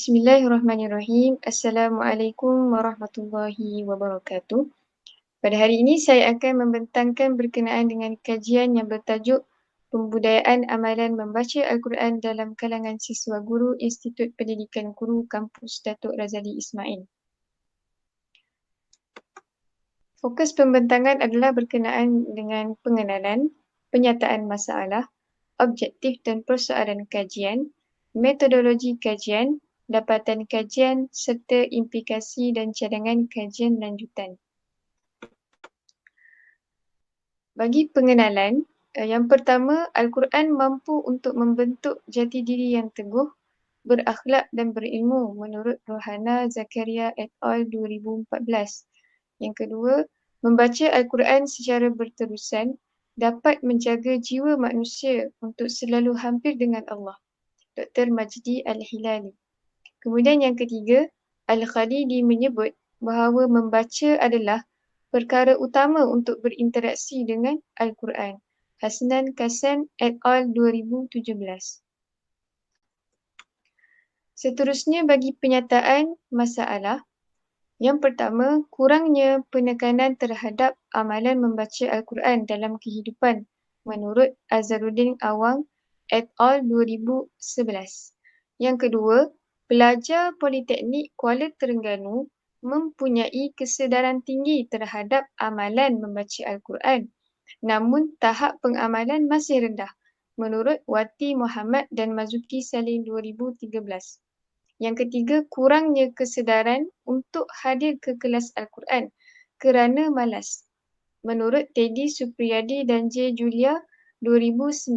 Bismillahirrahmanirrahim. Assalamualaikum warahmatullahi wabarakatuh. Pada hari ini saya akan membentangkan berkenaan dengan kajian yang bertajuk Pembudayaan Amalan Membaca Al-Quran dalam kalangan siswa guru Institut Pendidikan Guru Kampus Datuk Razali Ismail. Fokus pembentangan adalah berkenaan dengan pengenalan, penyataan masalah, objektif dan persoalan kajian, metodologi kajian, dapatan kajian serta implikasi dan cadangan kajian lanjutan. Bagi pengenalan, yang pertama, Al-Quran mampu untuk membentuk jati diri yang teguh, berakhlak dan berilmu menurut Rohana Zakaria et al. 2014. Yang kedua, membaca Al-Quran secara berterusan dapat menjaga jiwa manusia untuk selalu hampir dengan Allah. Dr. Majdi Al-Hilali. Kemudian yang ketiga, Al-Khalidi menyebut bahawa membaca adalah perkara utama untuk berinteraksi dengan Al-Quran. Hasnan Kasam et al. 2017. Seterusnya bagi penyataan masalah. Yang pertama, kurangnya penekanan terhadap amalan membaca Al-Quran dalam kehidupan menurut Azharuddin Awang et al. 2011. Yang kedua, pelajar Politeknik Kuala Terengganu mempunyai kesedaran tinggi terhadap amalan membaca Al-Quran. Namun tahap pengamalan masih rendah menurut Wati Muhammad dan Mazuki Salim 2013. Yang ketiga, kurangnya kesedaran untuk hadir ke kelas Al-Quran kerana malas menurut Teddy Supriyadi dan J. Julia 2019.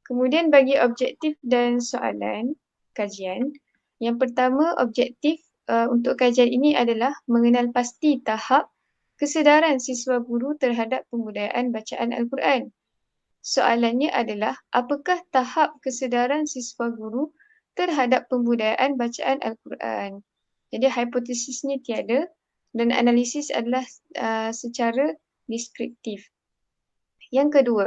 Kemudian bagi objektif dan soalan kajian, yang pertama objektif untuk kajian ini adalah mengenal pasti tahap kesedaran siswa guru terhadap pembudayaan bacaan Al-Quran. Soalannya adalah, apakah tahap kesedaran siswa guru terhadap pembudayaan bacaan Al-Quran? Jadi hipotesisnya tiada dan analisis adalah secara deskriptif. Yang kedua,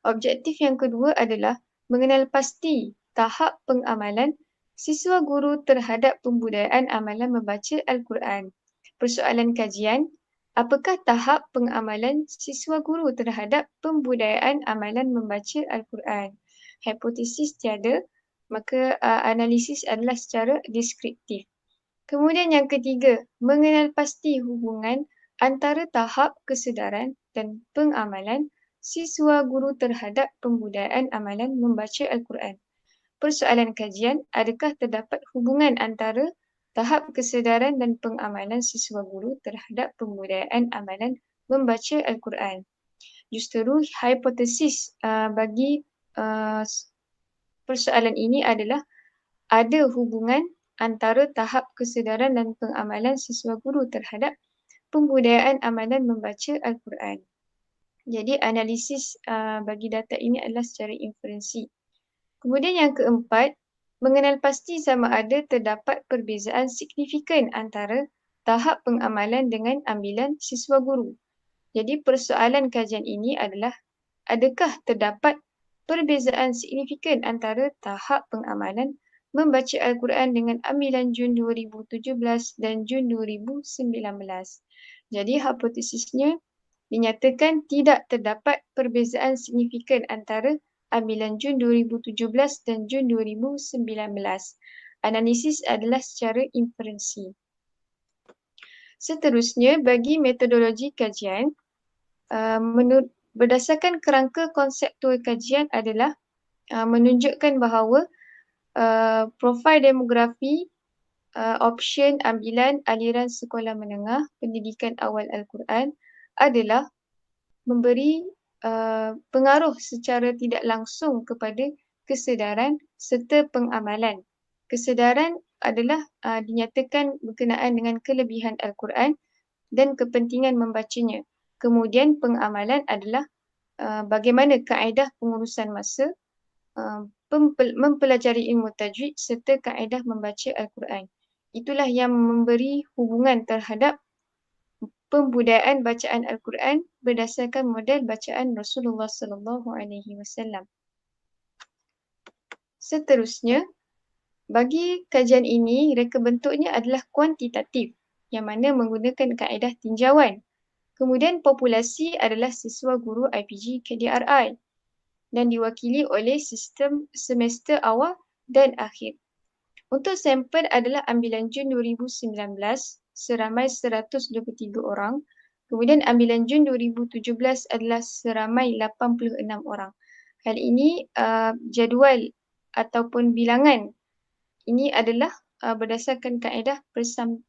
objektif yang kedua adalah mengenal pasti tahap pengamalan siswa guru terhadap pembudayaan amalan membaca Al-Quran. Persoalan kajian, apakah tahap pengamalan siswa guru terhadap pembudayaan amalan membaca Al-Quran? Hipotesis tiada, maka analisis adalah secara deskriptif. Kemudian yang ketiga, mengenal pasti hubungan antara tahap kesedaran dan pengamalan siswa guru terhadap pembudayaan amalan membaca Al-Quran. Persoalan kajian, adakah terdapat hubungan antara tahap kesedaran dan pengamalan siswa guru terhadap pembudayaan amalan membaca Al-Quran? Justeru hipotesis bagi persoalan ini adalah ada hubungan antara tahap kesedaran dan pengamalan siswa guru terhadap pembudayaan amalan membaca Al-Quran. Jadi analisis bagi data ini adalah secara inferensi. Kemudian yang keempat, mengenal pasti sama ada terdapat perbezaan signifikan antara tahap pengamalan dengan ambilan siswa guru. Jadi persoalan kajian ini adalah, adakah terdapat perbezaan signifikan antara tahap pengamalan membaca Al-Quran dengan ambilan Jun 2017 dan Jun 2019. Jadi hipotesisnya dinyatakan tidak terdapat perbezaan signifikan antara ambilan Jun 2017 dan Jun 2019. Analisis adalah secara inferensi. Seterusnya, bagi metodologi kajian, berdasarkan kerangka konseptual kajian adalah menunjukkan bahawa profil demografi, option ambilan aliran sekolah menengah pendidikan awal Al-Quran adalah memberi pengaruh secara tidak langsung kepada kesedaran serta pengamalan. Kesedaran adalah dinyatakan berkenaan dengan kelebihan Al-Quran dan kepentingan membacanya. Kemudian pengamalan adalah bagaimana kaedah pengurusan masa, mempelajari ilmu tajwid serta kaedah membaca Al-Quran. Itulah yang memberi hubungan terhadap pembudayaan bacaan Al-Quran berdasarkan model bacaan Rasulullah SAW. Seterusnya, Bagi kajian ini, reka bentuknya adalah kuantitatif yang mana menggunakan kaedah tinjauan. Kemudian populasi adalah siswa guru IPG KDRI dan diwakili oleh sistem semester awal dan akhir. Untuk sampel adalah ambilan Jun 2019 seramai 123 orang. Kemudian ambilan Jun 2017 adalah seramai 86 orang. Hal ini jadual ataupun bilangan ini adalah berdasarkan kaedah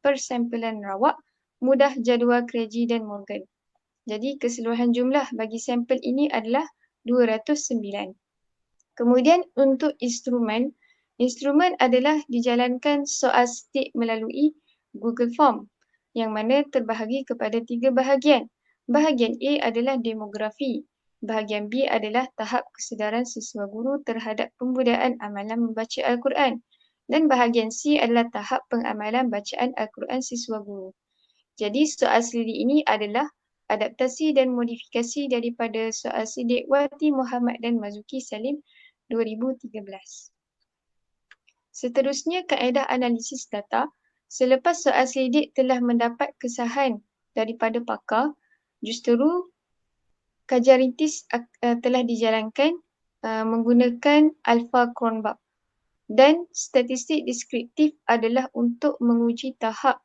persampelan rawak, mudah jadual Craigie dan Morgan. Jadi keseluruhan jumlah bagi sampel ini adalah 209. Kemudian untuk instrumen adalah dijalankan soal stik melalui Google Form yang mana terbahagi kepada 3 bahagian. Bahagian A adalah demografi, bahagian B adalah tahap kesedaran siswa guru terhadap pembudayaan amalan membaca Al-Quran dan bahagian C adalah tahap pengamalan bacaan Al-Quran siswa guru. Jadi soal selidik ini adalah adaptasi dan modifikasi daripada soal selidik Wati Muhammad dan Mazuki Salim 2013. Seterusnya, kaedah analisis data. Selepas soal selidik telah mendapat kesahan daripada pakar, justeru kajian rintis telah dijalankan menggunakan Alpha Cronbach. Dan statistik deskriptif adalah untuk menguji tahap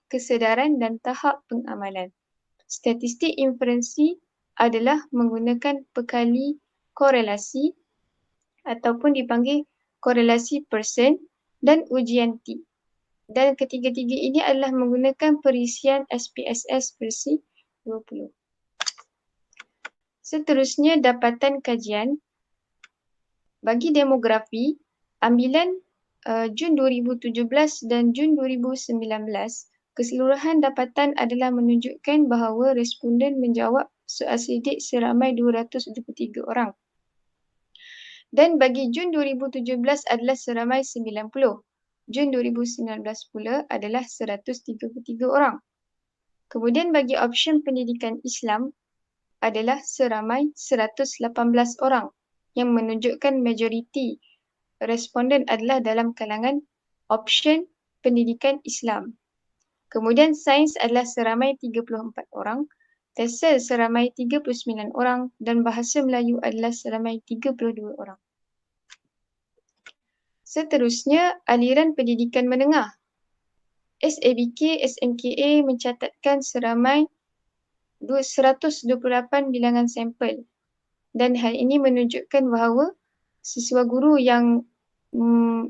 kesedaran dan tahap pengamalan. Statistik inferensi adalah menggunakan pekali korelasi ataupun dipanggil korelasi Pearson dan ujian T. Dan ketiga-tiga ini adalah menggunakan perisian SPSS versi 20. Seterusnya, dapatan kajian. Bagi demografi, ambilan Jun 2017 dan Jun 2019, keseluruhan dapatan adalah menunjukkan bahawa responden menjawab soal selidik seramai 223 orang. Dan bagi Jun 2017 adalah seramai 90. Jun 2019 pula adalah 133 orang. Kemudian bagi option pendidikan Islam adalah seramai 118 orang yang menunjukkan majoriti responden adalah dalam kalangan option pendidikan Islam. Kemudian sains adalah seramai 34 orang, TESOL seramai 39 orang dan bahasa Melayu adalah seramai 32 orang. Seterusnya, aliran pendidikan menengah. SABK, SMKA mencatatkan seramai 128 bilangan sampel dan hal ini menunjukkan bahawa siswa guru yang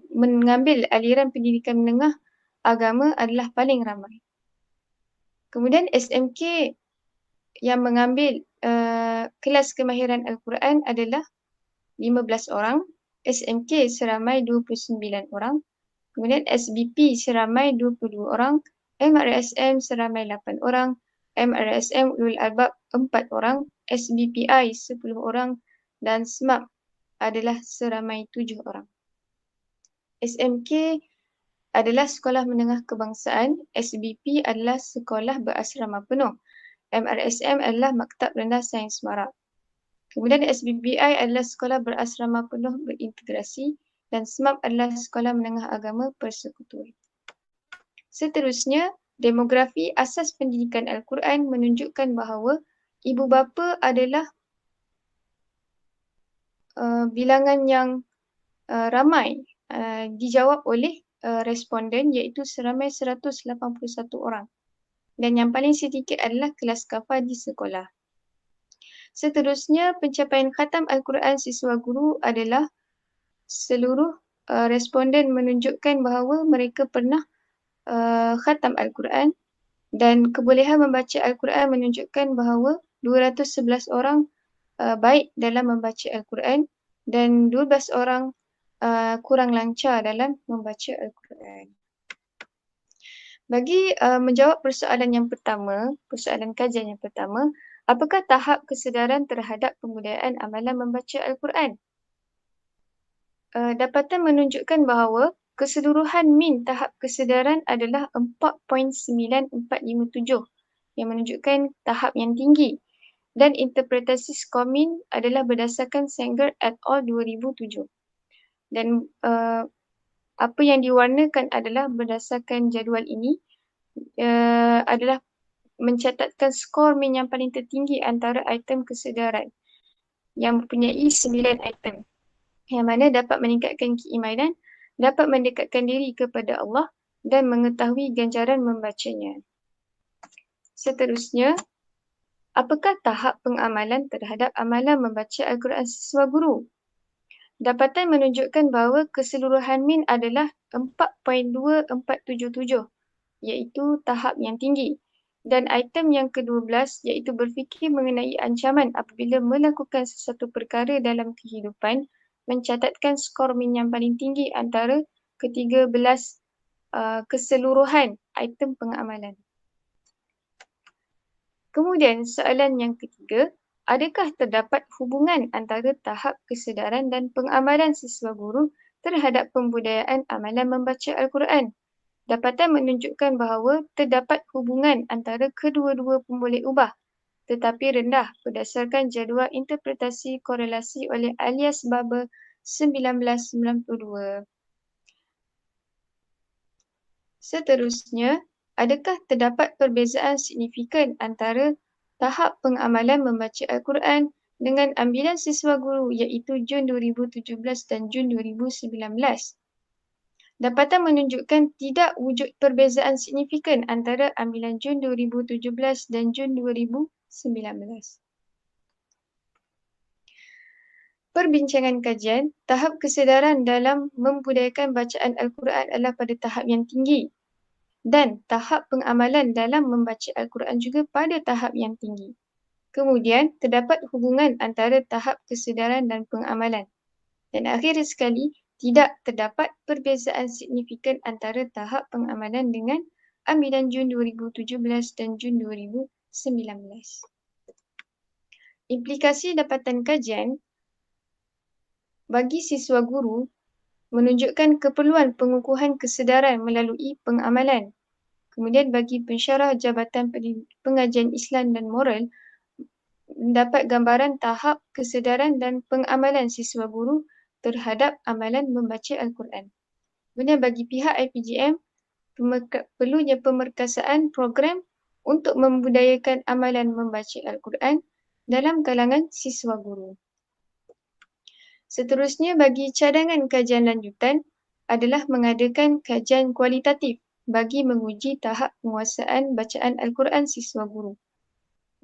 mengambil aliran pendidikan menengah agama adalah paling ramai. Kemudian SMK yang mengambil kelas kemahiran Al-Quran adalah 15 orang, SMK seramai 29 orang, kemudian SBP seramai 22 orang, MRSM seramai 8 orang, MRSM Ulul Albab 4 orang, SBPI 10 orang dan SMAP adalah seramai 7 orang. SMK adalah sekolah menengah kebangsaan, SBP adalah sekolah berasrama penuh, MRSM adalah Maktab Rendah Sains Marak. Kemudian SBPI adalah sekolah berasrama penuh berintegrasi dan SMAP adalah sekolah menengah agama persekutuan. Seterusnya, demografi asas pendidikan Al-Quran menunjukkan bahawa ibu bapa adalah bilangan yang ramai dijawab oleh responden iaitu seramai 181 orang. Dan yang paling sedikit adalah kelas kafah di sekolah. Seterusnya, pencapaian khatam Al-Quran siswa guru adalah seluruh responden menunjukkan bahawa mereka pernah khatam Al-Quran dan kebolehan membaca Al-Quran menunjukkan bahawa 211 orang baik dalam membaca Al-Quran dan 12 orang kurang lancar dalam membaca Al-Quran. Bagi menjawab persoalan yang pertama, persoalan kajian yang pertama, apakah tahap kesedaran terhadap pembudayaan amalan membaca Al-Quran? Dapatan menunjukkan bahawa keseluruhan min tahap kesedaran adalah 4.9457 yang menunjukkan tahap yang tinggi dan interpretasi skor min adalah berdasarkan Sanger et al. 2007. Dan Apa yang diwarnakan adalah berdasarkan jadual ini adalah mencatatkan skor min yang paling tertinggi antara item kesedaran yang mempunyai 9 item yang mana dapat meningkatkan keimanan, dapat mendekatkan diri kepada Allah dan mengetahui ganjaran membacanya. Seterusnya, apakah tahap pengamalan terhadap amalan membaca Al-Quran siswa guru? Dapatan menunjukkan bahawa keseluruhan min adalah 4.2477 iaitu tahap yang tinggi. Dan item yang ke-12 iaitu berfikir mengenai ancaman apabila melakukan sesuatu perkara dalam kehidupan mencatatkan skor min yang paling tinggi antara ke-13 keseluruhan item pengamalan. Kemudian soalan yang ketiga, adakah terdapat hubungan antara tahap kesedaran dan pengamalan siswa guru terhadap pembudayaan amalan membaca Al-Quran? Dapatan menunjukkan bahawa terdapat hubungan antara kedua-dua pemboleh ubah tetapi rendah berdasarkan jadual interpretasi korelasi oleh Alias Barber 1992. Seterusnya, adakah terdapat perbezaan signifikan antara tahap pengamalan membaca Al-Quran dengan ambilan siswa guru iaitu Jun 2017 dan Jun 2019? Dapatan menunjukkan tidak wujud perbezaan signifikan antara ambilan Jun 2017 dan Jun 2019. Perbincangan kajian, tahap kesedaran dalam membudayakan bacaan Al-Quran adalah pada tahap yang tinggi dan tahap pengamalan dalam membaca Al-Quran juga pada tahap yang tinggi. Kemudian, terdapat hubungan antara tahap kesedaran dan pengamalan. Dan akhir sekali, tidak terdapat perbezaan signifikan antara tahap pengamalan dengan ambilan Jun 2017 dan Jun 2019. Implikasi dapatan kajian bagi siswa guru menunjukkan keperluan pengukuhan kesedaran melalui pengamalan. Kemudian bagi pensyarah Jabatan Pengajian Islam dan Moral, mendapat gambaran tahap kesedaran dan pengamalan siswa guru terhadap amalan membaca Al-Quran. Kemudian bagi pihak IPGM, perlunya pemerkasaan program untuk membudayakan amalan membaca Al-Quran dalam kalangan siswa guru. Seterusnya, bagi cadangan kajian lanjutan adalah mengadakan kajian kualitatif bagi menguji tahap penguasaan bacaan Al-Quran siswa guru.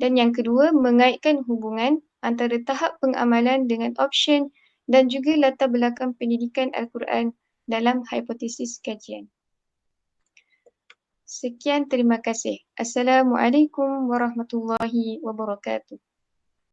Dan yang kedua, mengaitkan hubungan antara tahap pengamalan dengan option dan juga latar belakang pendidikan Al-Quran dalam hipotesis kajian. Sekian, terima kasih. Assalamualaikum warahmatullahi wabarakatuh.